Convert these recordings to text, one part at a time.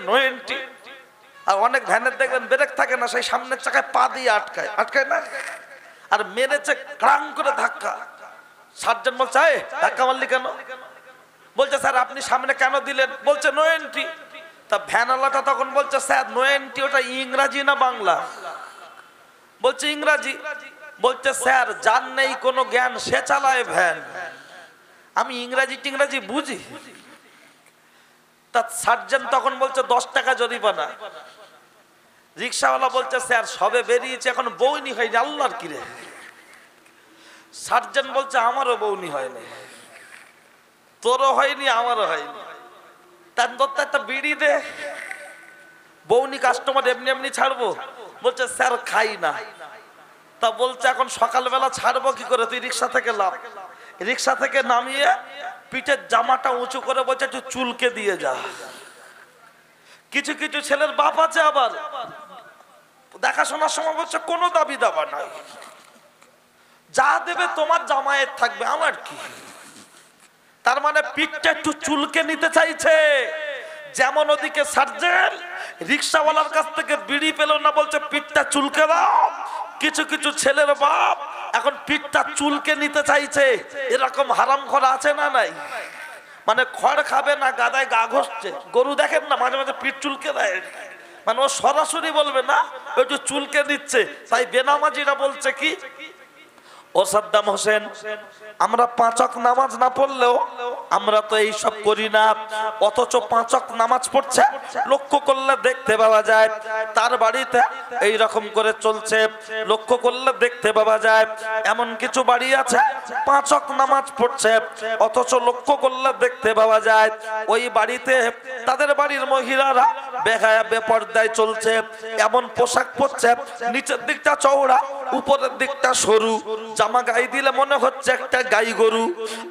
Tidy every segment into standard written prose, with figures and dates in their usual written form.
No entry. আর অনেক ভ্যানের দেখবেন ব্রেক থাকে না, সেই সামনের চাকায় পা দিয়ে আটকায়, আটকায় না, আর মেরেছে ক্রাং করে ধাক্কা। সার্জন বলছে এই ধাক্কা মারলি কেন? বলছে স্যার আপনি সামনে কেন দিলেন? বলছে নো এন্ট্রি। তা ভ্যানওয়ালাটা তখন বলছে স্যার নো এন্ট্রি ওটা ইংরাজি না বাংলা? বলছে ইংরাজি। বলছে স্যার যার নেই কোনো জ্ঞান সে চালায় ভ্যান, আমি ইংরাজি টিংরাজি বুঝি। তা সার্জন তখন বলছে 10 টাকা জরিমানা। রিক্সাওয়ালা বলছে স্যার সবে বেরিয়েছে এখন বউনি হয়নি। আল্লাহর কিরে। সার্জন বলছে আমারও বউনি হয়নি, তোরও হয়নি আমারও হয়নি, তার দত্ত একটা বিড়ি দে। বউনি কাস্টমার এমনি এমনি ছাড়বো? বলছে স্যার খাই না। তা বলছে এখন সকালবেলা ছাড়বো কি করে? তুই রিক্সা থেকে নাম। রিক্সা থেকে নামিয়ে পিঠের জামাটা উঁচু করে বলছে একটু চুলকে দিয়ে যা। কিছু কিছু ছেলের বাপ আছে আবার দেখাশোনার সময় বলছে কোনো দাবি দাবা নাই, যা দেবে তোমার জামায়ের থাকবে, আমার কি। তার মানে পিঠটা একটু চুলকে নিতে চাইছে। যেমন ওদিকে সার্জেন রিক্সাওয়ালার কাছ থেকে বিড়ি পেল না, বলছে পিঠটা চুলকে দাও। কিছু কিছু ছেলের বাপ এখন পিঠটা চুলকে নিতে চাইছে। এরকম হারামখোর আছে না নাই? মানে খড় খাবে না, গাদায় গা ঘষছে। গরু দেখেন না মাঝে মাঝে পিঠ চুলকে দেয়, মানে ও সরাসরি বলবে না, একটু চুলকে দিচ্ছে। তাই বেনামাজিরা বলছে কি, ও সাদ্দাম হোসেন আমরা 5 ওয়াক্ত নামাজ না পড়লেও আমরা তো এই সব করি না, অথচ 5 ওয়াক্ত নামাজ পড়ছে। লক্ষ্য করলে দেখতে পাওয়া যায় তার বাড়িতে এই রকম করে চলছে। লক্ষ্য করলে দেখতে পাওয়া যায় এমন কিছু বাড়ি আছে 5 ওয়াক্ত নামাজ পড়ছে, অথচ লক্ষ্য করলে দেখতে পাওয়া যায় ওই বাড়িতে তাদের বাড়ির মহিলারা বেহায়া বেপরদায় চলছে। এমন পোশাক পরছে নিচের দিকটা চওড়া উপরের দিকটা সরু, জামা গায়ে দিলে মনে হচ্ছে একটা গাই গরু।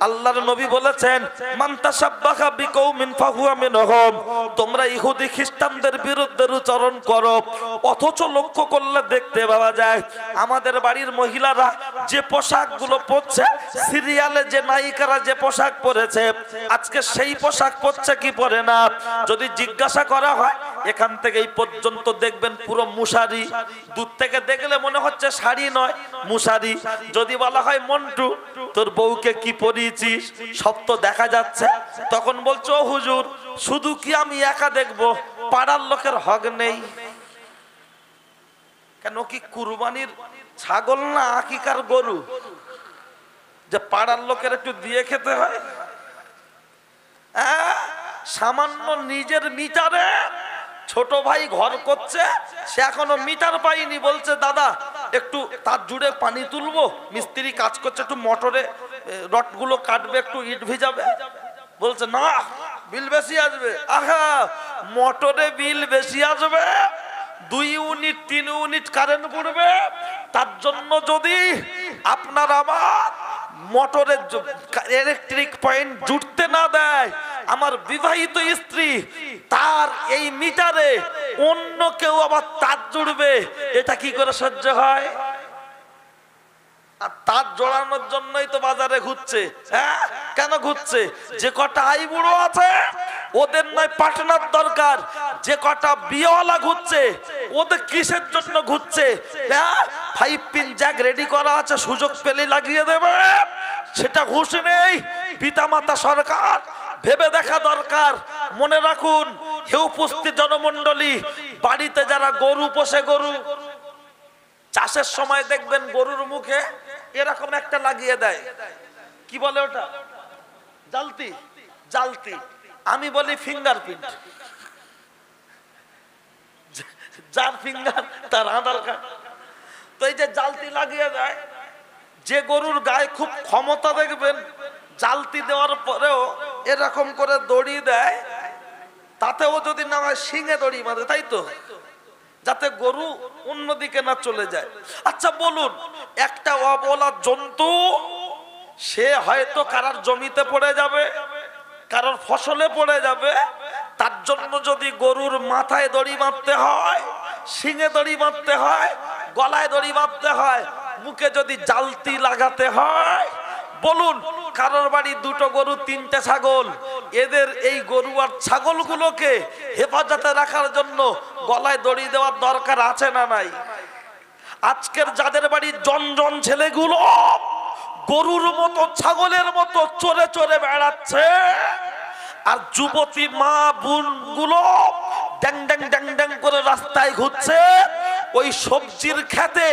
আল্লাহর নবী বলেছেন মান তাশাব্বাহা বিকৌমিন ফাহুয়া মিনহুম, তোমরা ইহুদি খ্রিস্টানদের বিরুদ্ধে উচ্চারণ করো। অথচ লক্ষ্য করলে দেখতে পাওয়া যায় আমাদের বাড়ির মহিলারা যে পোশাকগুলো পরছে, সিরিয়ালে যে নায়িকারা যে পোশাক পরেছে আজকে সেই পোশাক পরছে কি পরে না। যদি জিজ্ঞাসা করা হয় এখান থেকে এই পর্যন্ত দেখবেন পুরো মুশারি, দূর থেকে দেখলে মনে হচ্ছে শাড়ি নয় মুশারি। যদি বলা হয় মন্টু তোর বউকে কি পরিয়েছিস, সব তো দেখা যাচ্ছে, তখন বলছো ও হুজুর শুধু কি আমি একা দেখবো, পাড়ার লোকের হক নেই কেন? কি কুরবানির ছাগল না আকিকার গরু যে পাড়ার লোকের একটু দিয়ে খেতে হয়? সামান্য নিজের মিটারে ছোট ভাই ঘর করছে, সে এখনো মিটার পাইনি, বলছে দাদা একটু তার জুড়ে পানি তুলবো, মিস্ত্রি কাজ করছে একটু মোটরে রডগুলো কাটবে, একটু ইট ভিজাবে। বলছে না বিল বেশি আসবে। আহা মোটরে বিল বেশি আসবে, 2 ইউনিট 3 ইউনিট কারেন্ট পড়বে, তার জন্য যদি আপনার আমার মোটরের ইলেকট্রিক পয়েন্ট জুড়তে না দেয়, আমার বিবাহিত স্ত্রী তার এই মিটারে অন্য কেউ আবার তার জুড়বে, এটা কি করে সহ্য হয়? আর তার জোড়ানোর জন্যই তো বাজারে ঘুরছে। হ্যাঁ কেন ঘুরছে? যে কটা আইবুড়ো আছে ওদের নয় পার্টনার দরকার, যে কটা বিয়েওয়ালা ঘুরছে ওদের কিসের জন্য ঘুরছে? 5 পিন জ্যাক রেডি করা আছে, সুযোগ পেলে লাগিয়ে দেবে, সেটা ঘুষ নেই। পিতামাতা সরকার ভেবে দেখা দরকার। মনে রাখুন হে উপস্থিত জনমন্ডলী, বাড়িতে যারা গরু পোষে, গরু চাষের সময় দেখবেন গরুর মুখে এরকম একটা লাগিয়ে দেয়, কি বলে ওটা? জালতি। জালতি আমি বলি ফিঙ্গারপ্রিন্ট, যার ফিঙ্গার তার আধার কার্ড। তো এই যে জালতি লাগিয়ে দেয়, যে গরুর গায়ে খুব ক্ষমতা দেখবেন জালতি দেওয়ার পরেও এরকম করে দড়ি দেয়, তাতেও যদি না হয় শিঙে দড়ি মারে, তাই তো, যাতে গরু অন্যদিকে না চলে যায়। আচ্ছা বলুন, একটা অবলা জন্তু সে হয়তো কারোর জমিতে পড়ে যাবে, কারোর ফসলে পড়ে যাবে, তার জন্য যদি গরুর মাথায় দড়ি বাঁধতে হয়, শিঙে দড়ি বাঁধতে হয়, গলায় দড়ি বাঁধতে হয়, মুখে যদি জালতি লাগাতে হয়, বলুন কারোর বাড়ি 2টো গরু 3টে ছাগল, এদের এই গরু আর ছাগলগুলোকে হেফাজতে রাখার জন্য গলায় দড়ি দেওয়ার দরকার আছে না নাই? আজকের যাদের বাড়ি জন ছেলেগুলো গরুর মতো ছাগলের মতো চড়ে চড়ে বেড়াচ্ছে, আর যুবতী মা বোন গুলো ড্যাং ড্যাং ড্যাং ড্যাং করে রাস্তায় ঘুরছে, ওই সবজির খেতে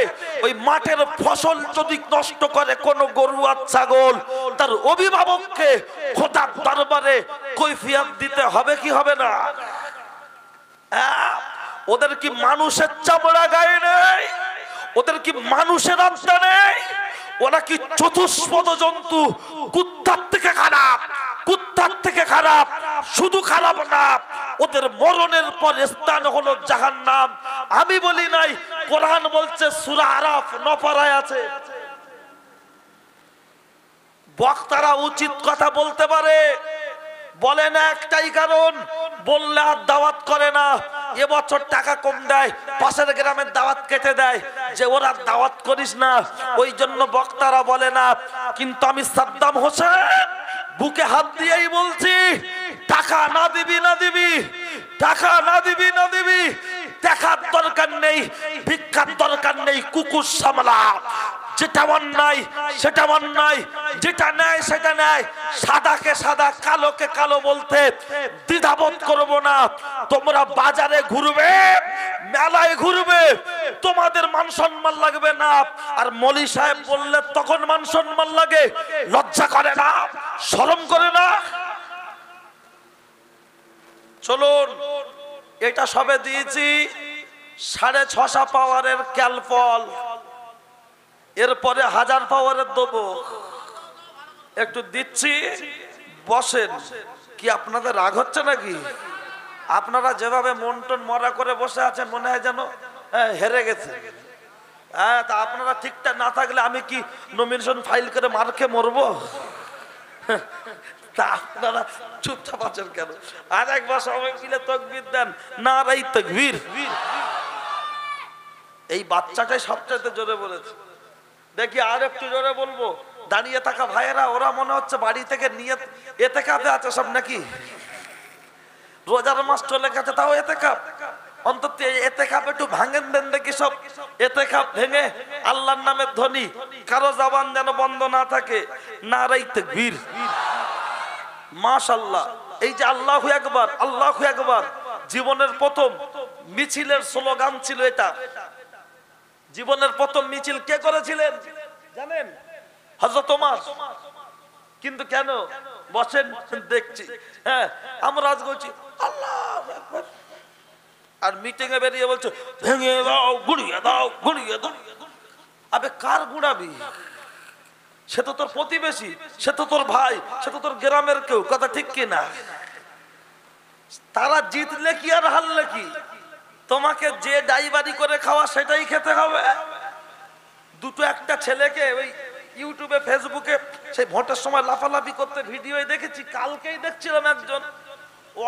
ওই মাঠের ফসল যদি নষ্ট করে কোন গরু আর ছাগল, তার অভিভাবককে খোদার দরবারে কৈফিয়ত দিতে হবে কি হবে না? ওদের কি মানুষের চামড়া গায়ে নেই? ওদের কি মানুষের আত্মা নেই? ওরা কি চতুষ্পদ জন্তু? কুত্তার থেকে খারাপ, কুত্তার থেকে খারাপ। শুধু খারাপ না, ওদের মরণের পর স্থান হলো জাহান্নাম। আমি বলি নাই, কোরআন বলছে, সূরা আরাফ 9 পারায় আছে। বক্তারা উচিত কথা বলতে পারে, বলে না একটাই কারণ, বললে আর দাওয়াত করে না। এবছর টাকা কম দেয়, পাশের গ্রামের দাওয়াত কেটে দেয়, যে ওরা দাওয়াত করিস না, ওই জন্য বক্তারা বলে না। কিন্তু আমি সাদ্দাম হোসেন বুকে হাত দিয়েই বলছি, টাকা না দিবি না দিবি, টাকা না দিবি না দিবি, দেখার দরকার নেই, ভিক্ষার দরকার নেই, কুকুর সামলা। যেটা অন্যায় সেটা অন্যায়, যেটা ন্যায় সেটা ন্যায়। সাদাকে সাদা, কালোকে কালো বলতে দ্বিধাবোধ করব না। তোমরা বাজারে ঘুরবে, মেলায় ঘুরবে, তোমাদের মান সম্মান লাগবে না, আর মলি সাহেব বললে তখন মান সম্মান লাগে। লজ্জা করে না? শরম করে না? চলুন, এটা সবে দিয়েছি 650 পাওয়ারের ক্যালপল, এরপরে 1000 পাওয়ারের দেবো। একটু দিচ্ছি, বসেন। কি আপনাদের রাগ হচ্ছে নাকি? আপনারা যেভাবে মন টন মরা করে বসে আছেন, মনে হয় যেন হেরে গেছে। হ্যাঁ, তা আপনারা ঠিকঠাক না থাকলে আমি কি নমিনেশন ফাইল করে মারকে মরবো? তা আপনারা চুপচাপ আছেন কেন? আর একবার সবাই মিলে তাকবীর দেন, নারাই তাকবীর। এই বাচ্চাটাই সবচেয়ে জোরে বলেছে। দেখি আর একটু জোরে বলবো। দাঁড়িয়ে থাকা ভাইয়েরা, ওরা মনে হচ্ছে বাড়ি থেকে নিয়ে এতেকাফে আছে সব নাকি? রোজার মাস চলে গেছে, তাও এতেকাফ। অন্তত এতেকাফ একটু ভাঙেন দেন দেখি সব। এতেকাফ ভেঙে আল্লাহর নামের ধ্বনি, কারো জবান যেন বন্ধ না থাকে। নারাই তাকবীর, মাশাআল্লাহ। এই যে আল্লাহু আকবার, আল্লাহু আকবার জীবনের প্রথম মিছিলের স্লোগান ছিল এটা। জীবনের প্রথম মিছিল কে করেছিলেন জানেন? হযরত ওমর। কিন্তু কেন? বসেন, দেখছি। হ্যাঁ, আমরা আজ বলছি আল্লাহু আকবার, আর মিটিং এ বেরিয়ে বলছো ভেঙে দাও, গুড়িয়ে দাও, গুড়িয়ে দাও। আবে কার গুড়াবি? সে তো তোর প্রতিবেশী, সে তো তোর ভাই, সে তো তোর গ্রামের কেউ। কথা ঠিক কি না? তারা জিতলে কি আর হারলে কি, তোমাকে যে ডাইভারি করে খাওয়া সেটাই খেতে হবে। দুটো একটা ছেলেকে ওই ইউটিউবে ফেসবুকে সেই ভোটের সময় লাফালাফি করতে ভিডিও দেখেছি। কালকেই দেখছিলাম একজন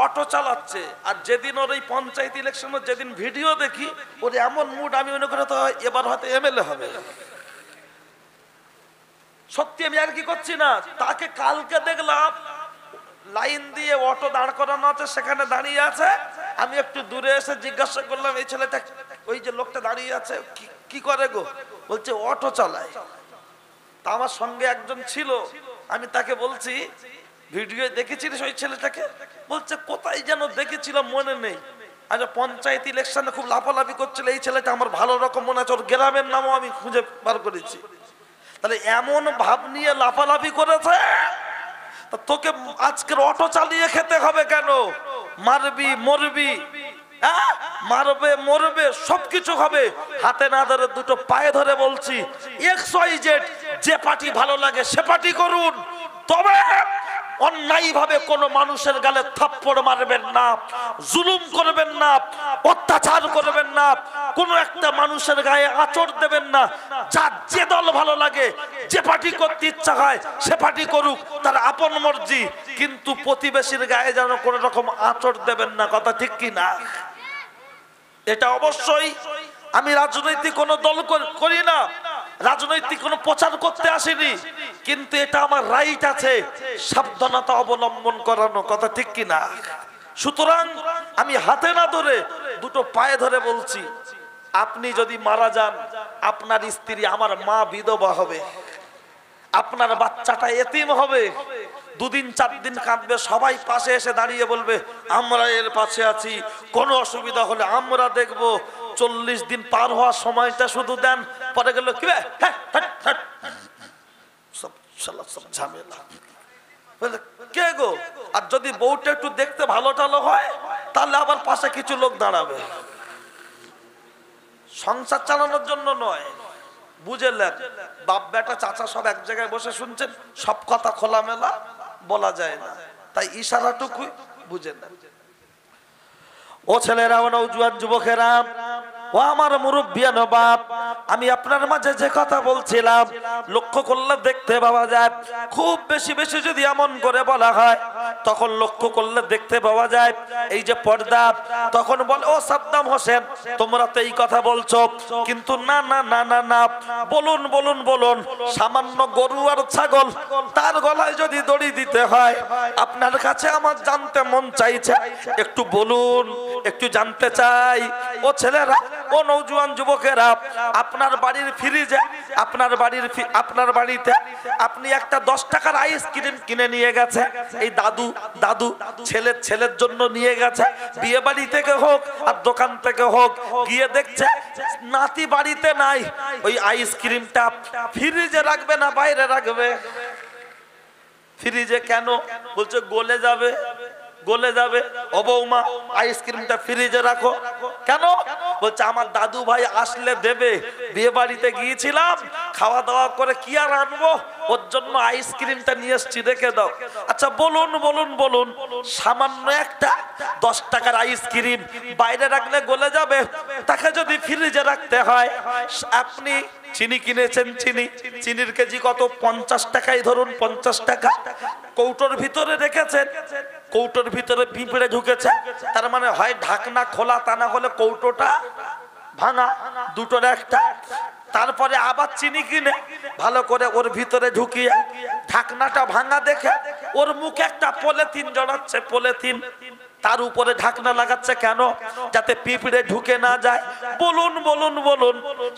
অটো চালাচ্ছে, আর যেদিন ওর এই পঞ্চায়েত ইলেকশনের যেদিন ভিডিও দেখি, ওর এমন মুড, আমি মনে করি তো এবার হয়তো এমএলএ হবে। সত্যি, আমি আর কি করছি না। তাকে কালকে দেখলাম লাইন দিয়ে অটো দাঁড় করানো আছে, সেখানে দাঁড়িয়ে আছে। আমি একটু দূরে এসে জিজ্ঞাসা করলাম, এই ছেলেটা, ওই যে লোকটা দাঁড়িয়ে আছে, কি করে গো? বলছে অটো চালায়। তা আমার সঙ্গে একজন ছিল, আমি তাকে বলছি ভিডিও দেখেছিলিস ওই ছেলেটাকে? বলছে কোথায় যেন দেখেছিলাম, মনে নেই। আচ্ছা, পঞ্চায়েত ইলেকশনে খুব লাফালাফি করছিল এই ছেলেটা, আমার ভালো রকম মনে আছে। ওর গ্রামের নামও আমি খুঁজে বার করেছি। তাহলে এমন ভাব নিয়ে লাফালাফি করেছে, তোকে আজকের অটো চালিয়ে খেতে হবে কেন? মারবি মরবি, মারবে মরবে, সবকিছু হবে। হাতে না ধরে দুটো পায়ে ধরে বলছি, XYZ যে পার্টি ভালো লাগে সে পার্টি করুন, তবে অন্যায় ভাবে কোন মানুষের গালে থাপ্পড় মারবেন না, জুলুম করবেন না, অত্যাচার করবেন না, কোন একটা মানুষের গায়ে আঁচড় দেবেন না। যার যে দল ভালো লাগে, যে পার্টি করতে ইচ্ছা হয় সে পার্টি করুক, তার আপন মর্জি। কিন্তু প্রতিবেশীর গায়ে যেন কোন রকম আঁচড় দেবেন না। কথা ঠিক কি না? এটা অবশ্যই। আমি রাজনৈতিক কোন দল করি না, রাজনৈতিক কোন প্রচার করতে আসিনি। কিন্তু এটা আমার রাইট আছে সাবধানতা অবলম্বন করানো, কথা ঠিক কিনা? সুতরাং আমি হাতে না ধরে দুটো পায়ে ধরে বলছি, আপনি যদি মারা যান আপনার স্ত্রী আমার মা বিধবা হবে, আপনার বাচ্চাটা এতিম হবে, 2 দিন 4 দিন কাঁদবে, সবাই পাশে এসে দাঁড়িয়ে বলবে আমরা এর পাশে আছি, কোনো অসুবিধা হলে আমরা দেখব। 40 দিন পার হওয়ার সময়টা শুধু দেন, পরে গেল কি সব ঝামেলা কে গো। আর যদি বউটা একটু দেখতে ভালো টালো হয় তাহলে আবার পাশে কিছু লোক দাঁড়াবে, সংসার চালানোর জন্য নয়, বুঝলেন? বাপ বেটা চাচা সব এক জায়গায় বসে শুনছেন, সব কথা খোলামেলা বলা যায় না, তাই ইশারাটুকুই বুঝে নেন। ও ছেলেরা, ও নওজোয়ান যুবকেরা, ও আমার মুরব্বিয়ান বাপ, আমি আপনার মাঝে যে কথা বলছিলাম লক্ষ্য করলে দেখতে পাওয়া যায়, খুব বেশি বেশি যদি এমন করে বলা হয় তখন লক্ষ্য করলে দেখতে পাওয়া যায় এই যে পর্দা, তখন বলে ও সাদ্দাম হোসেন তোমরা তো এই কথা বলছো, কিন্তু না না না না না, বলুন বলুন বলুন, সামান্য গরু আর ছাগল তার গলায় যদি দড়ি দিতে হয় আপনার কাছে আমার জানতে মন চাইছে, একটু বলুন, একটু জানতে চাই। ও ছেলেরা, ও নওজোয়ান যুবকেরা, আপনার বাড়ির ফ্রিজে, আপনার বাড়িতে আপনি একটা 10 টাকার আইসক্রিম কিনে নিয়ে গেছে, এই দাদু দাদু ছেলের জন্য নিয়ে গেছে, বিয়ে বাড়ি থেকে হোক আর দোকান থেকে হোক, গিয়ে দেখছে নাতি বাড়িতে নাই, ওই আইসক্রিমটা ফ্রিজে রাখবে না বাইরে রাখবে? ফ্রিজে কেন? বলছে গলে যাবে, গলে যাবে। ও বৌমা আইসক্রিমটা ফ্রিজে রাখো কেন? বলছে আমার দাদু ভাই আসলে দেবে, বিয়ে বাড়িতে গিয়েছিলাম খাওয়া দাওয়া করে কি আর আনবো, ওর জন্য আইসক্রিমটা নিয়ে এসছি, রেখে দাও। আচ্ছা বলুন বলুন বলুন, সামান্য একটা 10 টাকার আইসক্রিম বাইরে রাখলে গলে যাবে, তাকে যদি ফ্রিজে রাখতে হয়, আপনি চিনি কিনেছেন, চিনির কেজি কত? 50 টাকাই ধরুন, 50 টাকা, কৌটোর ভিতরে রেখেছেন, কৌটোর ভিতরে পিঁপড়ে ঢুকেছে, তার মানে হয় ঢাকনা খোলা, তা না হলে কৌটোটা ভাঙা, দুটোর একটা। তারপরে আবার চিনি কিনে ভালো করে ওর ভিতরে ঢুকিয়ে ঢাকনাটা ভাঙা দেখে ওর মুখে একটা পলিথিন জড়াচ্ছে, পলিথিন, তার উপরে ঢাকনা লাগাচ্ছে কেন? যাতে পিঁপড়ে ঢুকে না যায়। বলুন বলুন বলুন,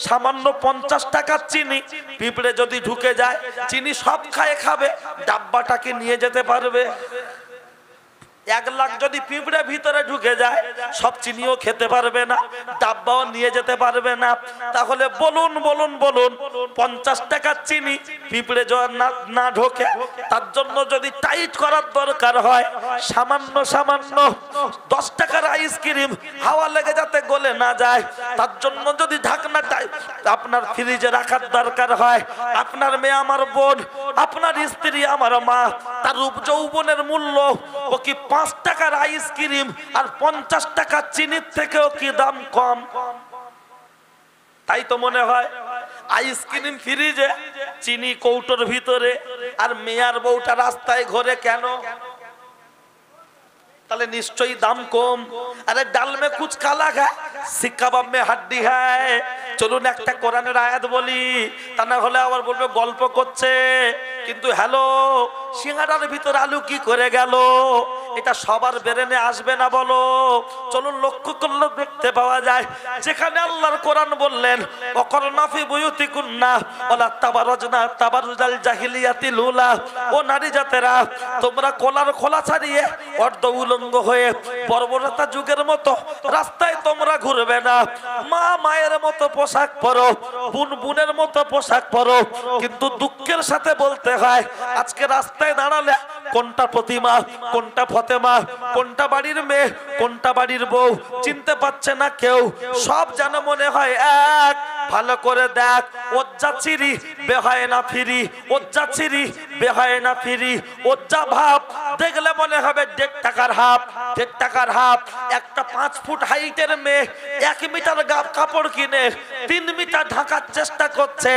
সামান্য 50 টাকার চিনি পিঁপড়ে যদি ঢুকে যায়, চিনি সব খাবে, ডাব্বাটাকে নিয়ে যেতে পারবে? 1 লাখ যদি পিঁপড়ে ভিতরে ঢুকে যায় সব চিনিও খেতে পারবে না, ডাব্বাও নিয়ে যেতে পারবে না। তাহলে বলুন বলুন বলুন, 50 টাকার চিনি পিঁপড়ে না ঢোকে, তার জন্য যদি টাইট করার দরকার হয়, সামান্য সামান্য 10 টাকার আইসক্রিম হাওয়া লেগে যাতে গলে না যায়, তার জন্য যদি ঢাকনাটা আপনার ফ্রিজে রাখার দরকার হয়, আপনার মেয়ে আমার বোন, আপনার স্ত্রী আমার মা, তার রূপ যৌবনের মূল্য ও কি 5 টাকার আইসক্রিম আর 50 টাকা চিনির থেকেও কি দাম কম? তাই তো মনে হয় আইসক্রিম ফ্রিজে, চিনি কৌটোর ভিতরে, আর মেয়ার বউটা রাস্তায় ঘোরে কেন? তাহলে নিশ্চয়ই দাম কম। আরে ডাল মে কুছ কালা है, সিক্কা বাম মে হাড্ডি है। চলুন একটা কোরআনের আয়াত বলি, তা না হলে আবার বলবে গল্প করছে। কিন্তু হ্যালো, সিঙ্গাড়ার ভিতর আলু কি করে গেল? এটা সবার ব্রেনে আসবে না বলো? চলুন লক্ষ্য করলে দেখতে পাওয়া যায়, যেখানে আল্লাহর কোরআন বললেন ওয়াকরনা ফি বুয়ুতিকুন্না ওয়ালা তাবাররাজনা তাবাররুজাল জাহিলিয়াতিল উলা, ও নারী জাতেরা তোমরা কোলার খোলা ছাড়িয়ে অর্ধ উলঙ্গ হয়ে বর্বরতা যুগের মতো রাস্তায় তোমরা ঘুরবে না। মা মায়ের মতো পোশাক পরো, বোন বোনের মতো পোশাক পরো। কিন্তু দুঃখের সাথে বলতে হয় আজকে রাস্তায় দাঁড়ালে কোনটা প্রতিমা, কোনটা ফতেমা, কোনটা বাড়ির মেয়ে, কোনটা বাড়ির বউ চিনতে পারছে না কেউ। সব যেন মনে হয় এক। ভালো করে দেখ, ওজ্জা চিরি বেহায় না ফিরি, ওজ্জা চিরি বেহায় না ফিরি, ওজ্জা ভাব দেখলে মনে হবে 1.5 টাকার হাফ, 1.5 টাকার হাফ। একটা 5 ফুট হাইটের মেয়ে 1 মিটার কাপড় কিনে 3 মিটার ঢাকার চেষ্টা করছে।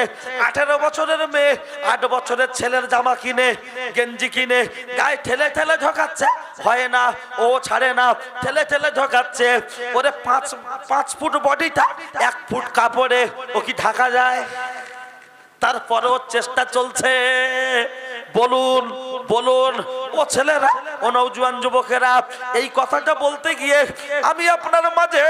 18 বছরের মেয়ে 8 বছরের ছেলের জামা কিনে, গেঞ্জি কিনে গায়ে ঠেলে ঠেলে ঢোকাচ্ছে, হয় না, ও ছাড়ে না, ঠেলে ঠেলে ঢোকাচ্ছে। ওরে 5 ফুট বডিটা 1 ফুট কাপড়ে ও কি ঢাকা যায়? তারপরেও চেষ্টা চলছে। বলুন বলুন ও ছেলেরা, ও নওজোয়ান যুবকেরা, এই কথাটা বলতে গিয়ে আমি আপনার মাঝে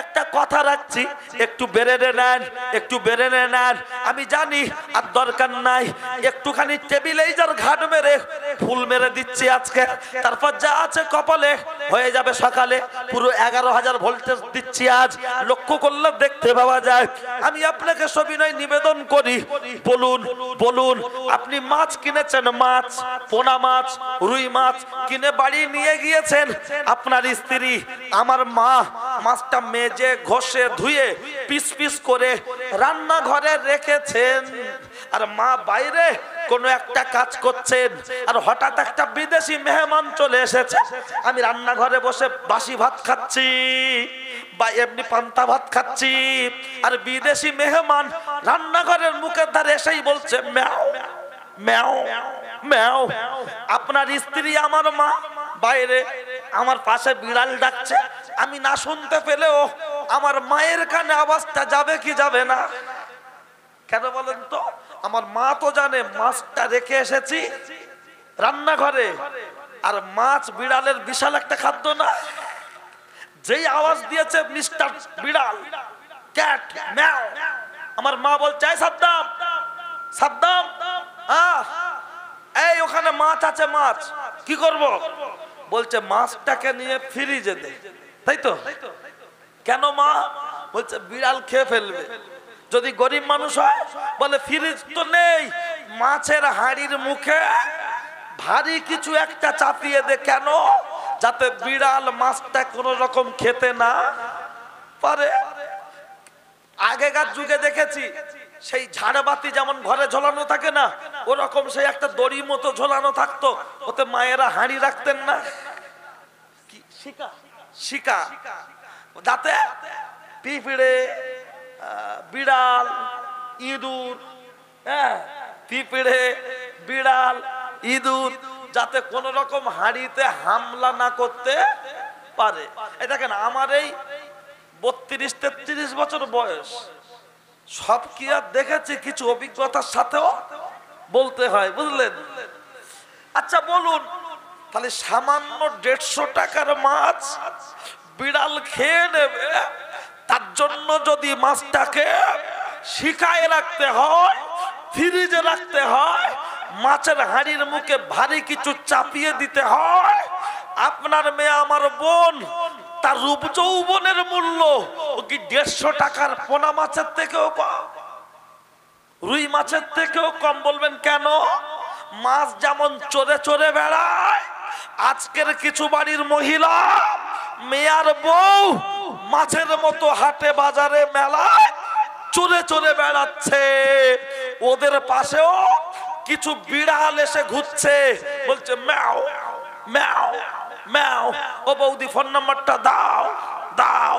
একটা কথা রাখছি, একটু বেড়ে নেন, একটু বেড়ে নেন। আমি জানি আর দরকার নাই, একটুখানি টেবিলেই যার ঘাট মেরে ফুল মেরে দিচ্ছি আজকে, তারপর যা আছে কপালে হয়ে যাবে সকালে। পুরো 11,000 ভোল্টেজ দিচ্ছি আজ, লক্ষ্য করলে দেখতে পাওয়া যায়। আমি আপনাকে সবিনয় নিবেদন করি, বলুন বলুন, আপনি মাছ কিনেছেন, মাছ, পোনা মাছ, রুই মাছ কিনে বাড়ি নিয়ে গিয়েছেন। আপনার স্ত্রী, আমার মা, মাছটা মেজে ঘষে ধুয়ে পিস পিস করে রান্নাঘরে রেখেছেন, আর মা বাইরে কোনো একটা কাজ করছেন। আর হঠাৎ একটা বিদেশি মেহমান চলে এসেছে, আমি রান্নাঘরে বসে বাসি ভাত খাচ্ছি বা এমনি পান্তা ভাত খাচ্ছি, আর বিদেশি মেহমান রান্নাঘরের মুখের ধারে এসেই বলছে ম্যাও ম্যাও ম্যাও। আপনার স্ত্রী, আমার মা বাইরে, আমার পাশে বিড়াল ডাকছে, আমি না শুনতে পেলেও আমার মায়ের কানে আওয়াজটা যাবে কি যাবে না? কেন বলেন তো? আমার মা তো জানে মাছটা রেখে এসেছি রান্নাঘরে, আর মাছ বিড়ালের বিশাল একটা খাদ্য না। যেই আওয়াজ দিয়েছে মিস্টার বিড়াল, ক্যাট, ম্যাও, আমার মা বলছে সাদ্দাম, সাদ্দাম, এই ওখানে মাছ আছে, মাছ কি করব? বলছে মাছটাকে নিয়ে ফ্রিজে দে। তাই তো? কেন মা? বলছে বিড়াল খেয়ে ফেলবে। যদি গরিব মানুষ হয় বলে ফ্রিজ তো নেই, মাছের হাঁড়ির মুখে ভারী কিছু একটা চাপিয়ে দে। কেন? যাতে বিড়াল মাছটা কোনো রকম খেতে না পারে। আগেকার যুগে দেখেছি সেই ঝাড়বাতি যেমন ঘরে ঝোলানো থাকে না, ওরকম সেই একটা দড়ি মতো ঝোলানো থাকতো, ওতে মায়েরা হাঁড়ি রাখতেন না, শিকা, যাতে পিঁপড়ে, বিড়াল, ইঁদুর, পিঁপড়ে, বিড়াল, ইঁদুর যাতে কোন রকম হাঁড়িতে হামলা না করতে পারে। এই দেখেন, আমার এই 32-33 বছর বয়স, সব কি আর দেখেছি, কিছু অভিজ্ঞতার সাথেও বলতে হয়, বুঝলেন? আচ্ছা বলুন, তাহলে সামান্য 150 টাকার মাছ বিড়াল খেয়ে নেবে, তার জন্য যদি মাছটাকে শিকায় রাখতে হয়, ফ্রিজে রাখতে হয়, মাছের হাঁড়ির মুখে ভারী কিছু চাপিয়ে দিতে হয়, আপনার মেয়ে, আমার বোন, তার রূপ যৌবনের মূল্য কি 150 টাকার পোনা মাছের থেকেও কম, রুই মাছের থেকেও কম? বলবেন কেন? মাছ যেমন চড়ে চড়ে বেড়ায়, আজকের কিছু বাড়ির মহিলা, মেয়ার বউ মাছের মতো হাটে বাজারে মেলায় চড়ে চড়ে বেড়াচ্ছে, ওদের পাশেও কিছু বিড়াল এসে ঘুরছে, বলছে ম্যাও ম্যাও ম্যাও। ও বৌদি ফোন নাম্বারটা দাও, দাও।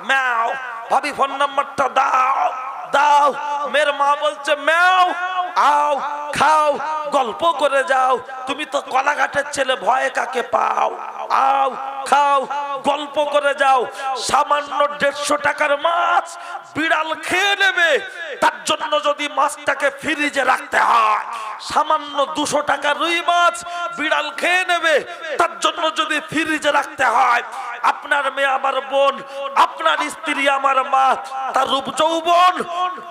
ম্যাও। ভাবি ফোন নাম্বারটা দাও, দাও। মেয়ের মা বলছে ম্যাও, আও খাও, গল্প করে যাও, তুমি তো কলাঘাটের ছেলে, ভয়ে কাকে পাও, আও খাও, গল্প করে যাও। সামান্য 150 টাকার মাছ বিড়াল খেয়ে নেবে, তার জন্য যদি মাছটাকে ফ্রিজে রাখতে হয়, সামান্য 200 টাকার রুই মাছ বিড়াল খেয়ে নেবে, তার জন্য যদি ফ্রিজে রাখতে হয়, আপনার মেয়ে, আমার বোন, আপনার স্ত্রী, আমার মা, তার রূপ যৌবন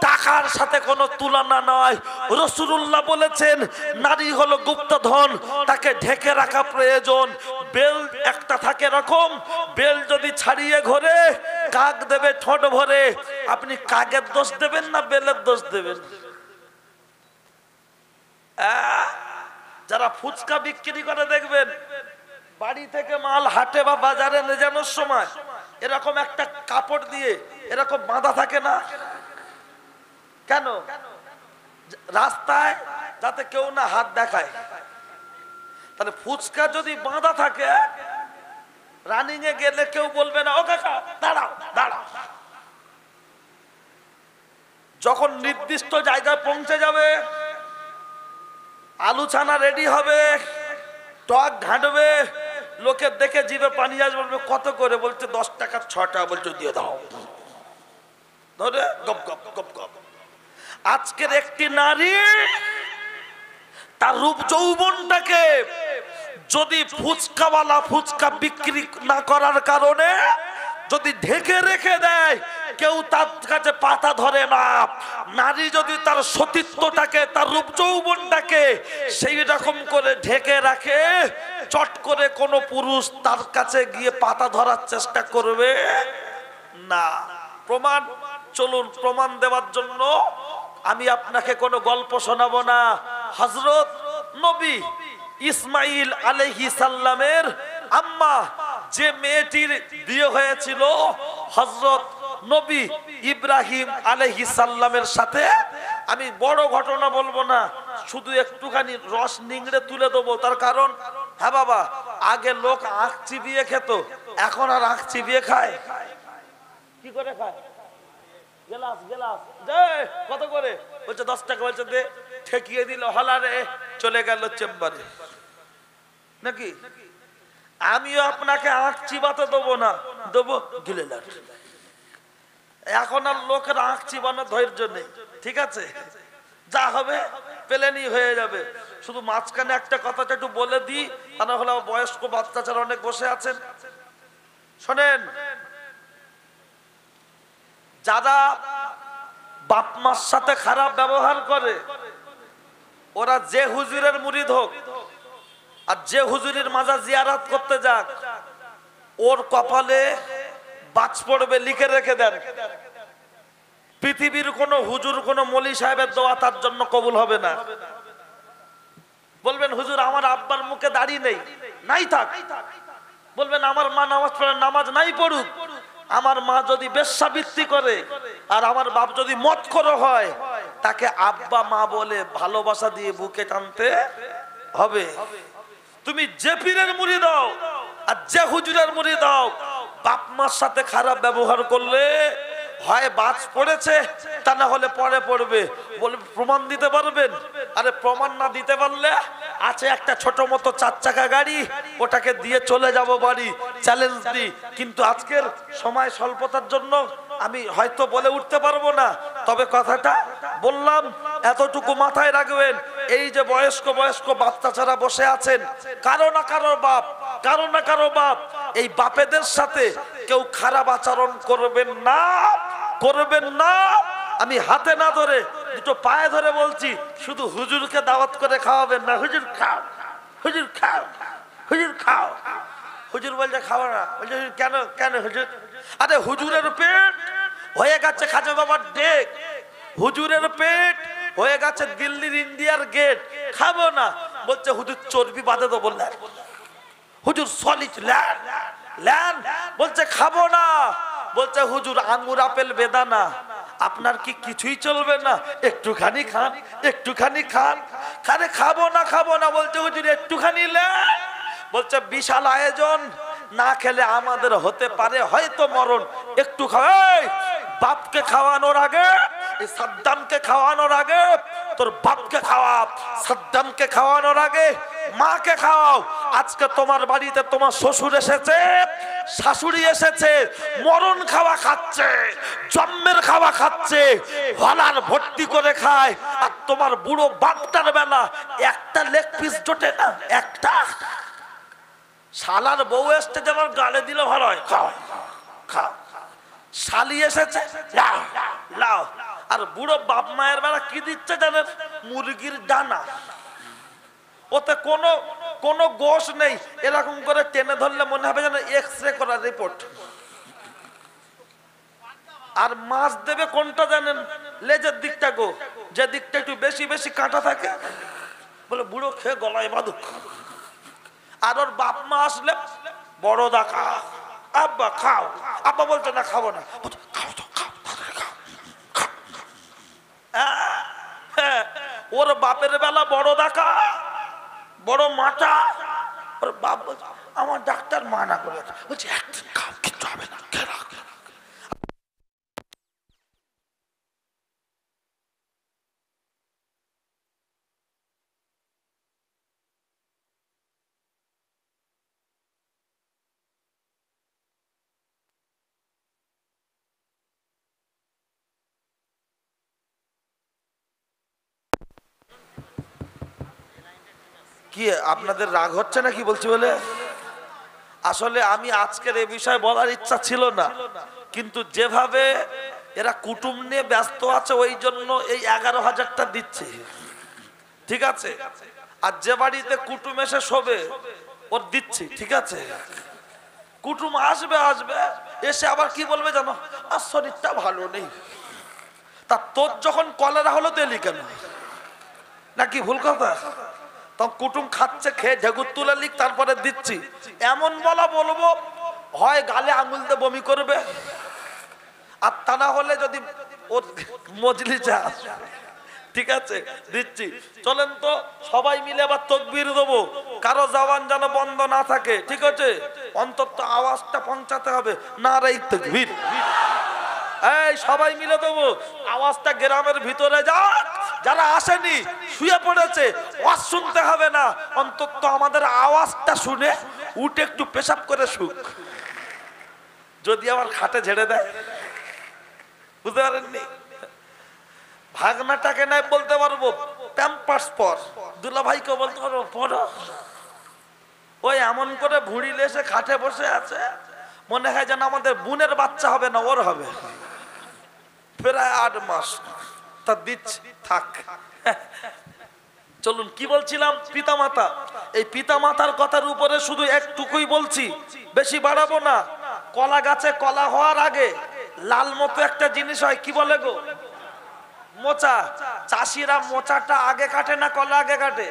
টাকার সাথে কোনো তুলনা নয়। রাসূলুল্লাহ বলেছেন, নারী হলো গুপ্তধন, তাকে ঢেকে রাখা প্রয়োজন। বেল একটা থাকে এরকম, বেল যদি ছাড়িয়ে ঘোরে কাক দেবে ঠোঁট ভরে, আপনি কাকের দোষ দেবেন না বেলের দোষ দেবেন? যারা ফুচকা বিক্রি করে দেখবেন, বাড়ি থেকে মাল হাটে বা বাজারে নিয়ে যাওয়ার সময় এরকম একটা কাপড় দিয়ে এরকম বাঁধা থাকে না কেন? রাস্তায় যাতে কেউ না হাত দেখায়। তাহলে ফুচকা যদি বাঁধা থাকে, রানিং এ গেলে কেউ বলবে না ও কাকা দাঁড়াও দাঁড়াও। যখন নির্দিষ্ট জায়গায় পৌঁছে যাবে, আলু ছানা রেডি হবে, টক ঘাঁটবে, লোকের দেখে জিভে পানি আসবে, বলবে কত করে? বলছে 10 টাকার 6টা। বলছে দিয়ে দাও, ধরে গপ গপ গপ গপ। আজকের একটি নারী তার রূপ যৌবনটাকে যদি ফুচকাওয়ালা ফুচকা বিক্রি না করার কারণে যদি ঢেকে রেখে দেয়, কেউ তার কাছে পাতা ধরে না। নারী যদি তার সতীত্বটাকে, তার রূপ যৌবনটাকে সেই রকম করে ঢেকে রাখে, চট করে কোনো পুরুষ তার কাছে গিয়ে পাতা ধরার চেষ্টা করবে না। প্রমাণ, চলুন প্রমাণ দেওয়ার জন্য আমি আপনাকে কোনো গল্প শোনাবো না। হযরত নবী ইসমাইল আলাইহিস সালামের আম্মা, যে মেয়েটির বিয়ে হয়েছিল হযরত নবী ইব্রাহিম আলাইহিস সালামের সাথে, আমি বড় ঘটনা বলবো না, শুধু একটুখানি রস নিংড়ে তুলে দেবো। তার কারণ, হ্যাঁ বাবা, আগে লোক আখ চিবিয়ে খেত, এখন আর আখ চিবিয়ে খায়? কি করে খায়? গেলাস গেলাস দে, কত করে? বলছে 10 টাকা। বলছে দে, ঠেকিয়ে দিল হলারে, চলে গেল চেম্বারে। নাকি আমিও আপনাকে আখ চিবাতে দেবো না, দেবো গিলেলার। এখন আর লোকের আখ চিবানোর ধৈর্য নেই, ঠিক আছে? যা হবে পেলেনি হয়ে যাবে। শুধু মাঝখানে একটা কথাটা একটু বলে দিই, তা না হলে বয়স্ক বাচ্চারা অনেক বসে আছেন, শোনেন। যারা বাপ মার সাথে খারাপ ব্যবহার করে, ওরা যে হুজুরের মুরিদ হোক আর যে হুজুরের মাজার জিয়ারত করতে যাক, ওর কপালে বাজ পড়বে, লিখে রেখে দেন। পৃথিবীর কোন হুজুর, কোন মলি সাহেবের দোয়া তার জন্য কবুল হবে না। বলবেন হুজুর আমার আব্বার মুখে দাড়ি নেই, নাই থাক। বলবেন আমার মা নামাজ পড়ে, নামাজ নাই পড়ুক। আমার মা যদি বেশ্যাবৃত্তি করে আর আমার বাপ যদি মদখোর হয়, তাকে আব্বা মা বলে ভালোবাসা দিয়ে বুকে টানতে হবে। তুমি যে পীরের মুরিদ দাও আর যে হুজুরের মুরিদ দাও, বাপ মার সাথে খারাপ ব্যবহার করলে হয় বাজ পড়েছে, তা না হলে পরে পড়বে। বলবে প্রমাণ দিতে পারবেন? আরে প্রমাণ না দিতে পারলে আছে একটা ছোট মতো 4 চাকা গাড়ি, ওটাকে দিয়ে চলে যাব বাড়ি, চ্যালেঞ্জ দিই। কিন্তু আজকের সময় স্বল্পতার জন্য আমি হয়তো বলে উঠতে পারবো না, তবে কথাটা বললাম, এতটুকু মাথায় রাখবেন। এই যে বয়স্ক বয়স্ক বাচ্চারা বসে আছেন, কারো না কারো বাপ, কারো না কারো বাপ, এই বাপেদের সাথে কেউ খারাপ আচরণ করবেন না, করবেন না। আমি হাতে না ধরে, দুটো পায়ে ধরে বলছি, শুধু হুজুরকে দাওয়াত করে খাওয়াবেন না। হুজুর খাও, হুজুর খাও, হুজুর খাও। হুজুর বলছে খাওয়া না। বলছে কেন? কেন হুজুর? আরে হুজুরের পেট হয়ে গেছে খাজা বাবার ডেক, হুজুরের পেট হয়ে গেছে দিল্লির ইন্ডিয়ার গেট, খাবো না। বলছে হুজুর চর্বি বাঁধে তো বললেন, হুজুর সলিড ল্যান্ড ল্যান্ড। বলছে খাবো না। বলছে হুজুর আঙ্গুর আপেল বেদানা, আপনার কি কিছুই চলবে না? একটুখানি খান, একটুখানি খান। আরে খাবো না, খাবো না। বলছে হুজুর একটুখানি ল্যান্ড। বলছে বিশাল আয়োজন, না খেলে আমাদের হতে পারে হয়তো মরণ, একটু খাওয়াই। বাপকে খাওয়ানোর আগে, এই সাদ্দামকে খাওয়ানোর আগে তোর বাপকে খাওয়া, সাদ্দামকে খাওয়ানোর আগে মাকে খাওয়াও। আজকে তোমার বাড়িতে তোমার শ্বশুর এসেছে, শাশুড়ি এসেছে, মরণ খাওয়া খাচ্ছে, জন্মের খাওয়া খাচ্ছে, হলার ভর্তি করে খায়। আর তোমার বুড়ো বাপটার বেলা একটা লেগ পিস জোটে না, একটা। শালার বউ এসছে, যেমন গালে দিলে ভালো হয়, খাও খাও। শালি এসেছে, লাও লাও। আর বুড়ো বাপ মায়ের বেলা কি দিচ্ছে জানেন? মুরগির ডানা, ওতে কোনো কোনো গোশ নেই। এরকম করে টেনে ধরলে মনে হবে যেন এক্সরে করা রিপোর্ট। আর মাছ দেবে কোনটা জানেন? লেজের দিকটা গো, যে দিকটা একটু বেশি বেশি কাঁটা থাকে। বলে বুড়ো খেয়ে গলায় বাঁধুক। আর ওর বাপ মা আসলে বড় দেখা, আব্বা খাও। আব্বা বলছে না খাবো না। খাও তো, খাও, খাও। ওর বাপের বেলা বড় দেখা, বড় মাথা। ওর বাপ বলছে আমার ডাক্তার মানা করে, বলছে একদিন খাও, কিচ্ছু হবে না, খেয়ে কি আপনাদের রাগ হচ্ছে না কি বলছি বলে? আসলে আমি আজকের এই বিষয়ে বলার ইচ্ছা ছিল না, কিন্তু যেভাবে এরা কুটুম নিয়ে ব্যস্ত আছে ওই জন্য এই 11,000টা দিচ্ছে, ঠিক আছে? আর যে বাড়িতে কুটুম এসে শোবে ওর দিচ্ছি, ঠিক আছে? কুটুম আসবে এসে আবার কি বলবে জানো, আর শরীরটা ভালো নেই। তা তোর যখন কলেরা হলো তো এলি কেন? নাকি ভুল কথা? তখন কুটুম খাচ্ছে, খেয়ে ঝেগুর তুলে লিখ তারপরে দিচ্ছি, এমন বলবো হয় গালে আঙুল দিয়ে বমি করবে, আর তা না হলে যদি ওর মজলিসে আসে, ঠিক আছে দিচ্ছি। চলেন তো সবাই মিলে আবার তাকবীর দেবো, কারো জবান যেন বন্ধ না থাকে, ঠিক আছে? অন্তত আওয়াজটা পৌঁছাতে হবে, নারায়ে তাকবীর। এই সবাই মিলে দেবো, আওয়াজটা গ্রামের ভিতরে যাক, যারা আসেনি শুয়ে পড়েছে ওয়াজ শুনতে হবে না, অন্তত আমাদের আওয়াজটা শুনে উঠে একটু পেশাব করে শুক। যদি আমার খাটে ঝেড়ে দেয়, বুঝতে পারেননি? ভাগনাটাকে নাই বলতে পারবো প্যাম্পার্স পর, দুলা ভাইকে বলতে পারবো পড়ো। ওই এমন করে ভুঁড়ি লেসে খাটে বসে আছে, মনে হয় যেন আমাদের বোনের বাচ্চা হবে না ওর হবে, প্রায় 8 মাস। তা দিচ্ছি, থাক। চলুন, কি বলছিলাম? পিতামাতা। এই পিতামাতার কথার উপরে শুধু একটুকুই বলছি, বেশি বাড়াবো না। কলা গাছে কলা হওয়ার আগে লাল মতো একটা জিনিস হয়, কি বলে গো? মোচা। চাষিরা মোচাটা আগে কাটে না কলা আগে কাটে?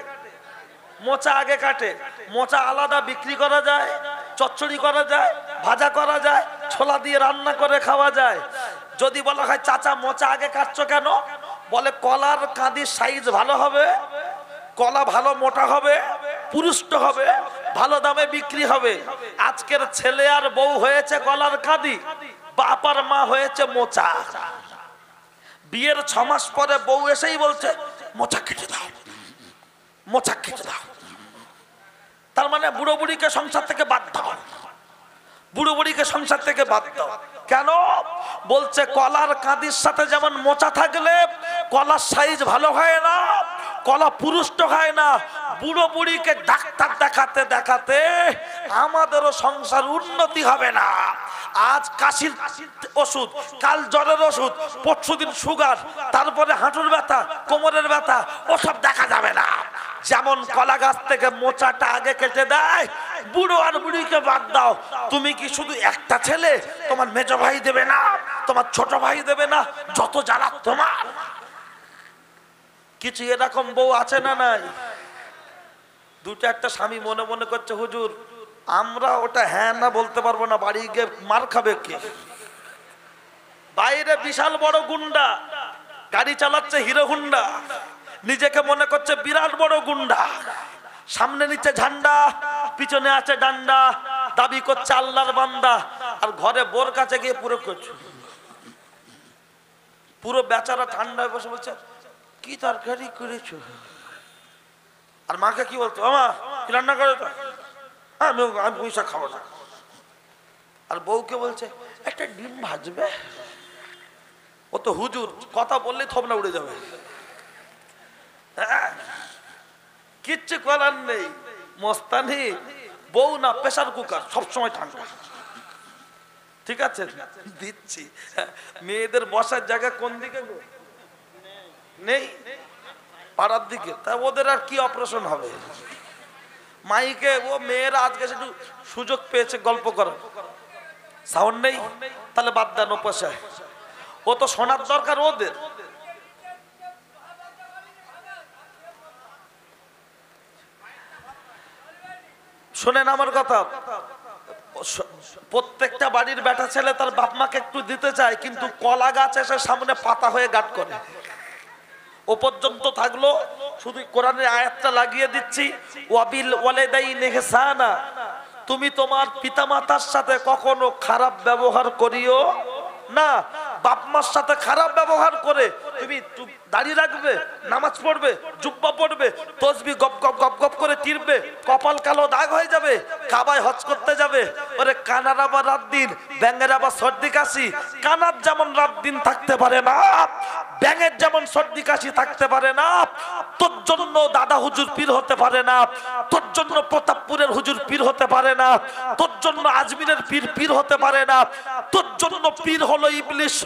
মোচা আগে কাটে। মোচা আলাদা বিক্রি করা যায়, চচ্চড়ি করা যায়, ভাজা করা যায়, ছোলা দিয়ে রান্না করে খাওয়া যায়। যদি বলা হয় চাচা মোচা আগে কাটছো কেন? বলে কলার কাঁদির সাইজ ভালো হবে, কলা ভালো মোটা হবে, পুরুষ্ট হবে, ভালো দামে বিক্রি হবে। আজকের ছেলে আর বউ হয়েছে কলার কাঁদি, বাপ আর মা হয়েছে মোচা। বিয়ের 6 মাস পরে বউ এসেই বলছে মোচা কেটে দাও, মোচা কেটে দাও। তার মানে বুড়ো বুড়িকে সংসার থেকে বাদ দাও, বুড়ো বুড়িকে সংসার থেকে বাদ দাও। কেন? বলছে কলার কাঁদির সাথে যেমন মোচা থাকলে কলার সাইজ ভালো হয় না, কলা পুরুষ্ট হয় না। বুড়ো বুড়িকে ডাক্তার দেখাতে দেখাতে আমাদেরও সংসার উন্নতি হবে না। আজ কাশির ওষুধ, কাল জ্বরের ওষুধ, পরশুদিন সুগার, তারপরে হাঁটুর ব্যথা, কোমরের ব্যথা, ওসব দেখা যাবে না। যেমন কলা গাছ থেকে মোচাটা আগে কেটে দেয়, বুড়ো আর বুড়িকে বাদ দাও। তুমি কি শুধু একটা ছেলে? তোমার মেজ ভাই দেবে না, তোমার ছোট ভাই দেবে না, যত যারা তোমার। কিছু এরকম বউ আছে না নাই? দুটো একটা স্বামী মনে মনে করছে হুজুর আমরা ওটা হ্যাঁ না বলতে পারবো না, বাড়ি গিয়ে মার খাবে কে? বাইরে বিশাল বড় গুন্ডা, গাড়ি চালাচ্ছে হিরো হুন্ডা, নিজেকে মনে করছে বিরাট বড় গুন্ডা, সামনে নিচে ঝান্ডা, পিছনে আছে ডান্ডা, দাবি করছে আল্লাহর বান্দা, আর ঘরে বোর কাছে গিয়ে পুরো করছে, পুরো বেচারা ঠান্ডায় বসে বলছে কি তরকারি করেছো? আর মাকে কি বলতো, মা কি রান্না করে? আমি পয়সা খাবো না। আর বউকে বলছে একটা ডিম ভাজবে। ও তো হুজুর, কথা বললে থবনা উড়ে যাবে। কিচ্ছু করার নেই, মস্তানি বউ না, প্রেসার কুকার সবসময় ঠান্ডা। ঠিক আছে দিচ্ছি। মেয়েদের বসার জায়গা কোন দিকে গো? নেই, পাড়ার দিকে। তা ওদের আর কি অপারেশন হবে? মাইকে ও মেয়েরা আজকে একটু সুযোগ পেয়েছে গল্প করার, সাউন্ড নেই, তাহলে বাদ দেন পোষায়। ও তো শোনার দরকার ওদের। শোনেন আমার কথা, প্রত্যেকটা বাড়ির বেটা ছেলে তার বাপ মাকে একটু দিতে চায়, কিন্তু কলা গাছ এসে সামনে পাতা হয়ে গাট করে। ও পর্যন্ত থাকলো, শুধু কোরআনের আয়াতটা লাগিয়ে দিচ্ছি, ওয়াবিল ওয়ালিদাইনি ইহসানা, তুমি তোমার পিতামাতার সাথে কখনো খারাপ ব্যবহার করিও না। বাপ মার সাথে খারাপ ব্যবহার করে তুমি দাঁড়িয়ে রাখবে, নামাজ পড়বে, জুব্বা পড়বে, তসবি গপ গপ গপ গপ করে তীরবে, কপাল কালো দাগ হয়ে যাবে, কাবায় হজ করতে যাবে। ওরে কানার আবার রাত দিন, ব্যাঙের আবার সর্দি কাশি। কানার যেমন রাত দিন থাকতে পারে না, ব্যাঙের যেমন সর্দি কাশি থাকতে পারে না, তোর জন্য দাদা হুজুর পীর হতে পারে না, তোর জন্য প্রতাপপুরের হুজুর পীর হতে পারে না, তোর জন্য আজমিরের পীর পীর হতে পারে না, তোর জন্য পীর হলো ইবলিস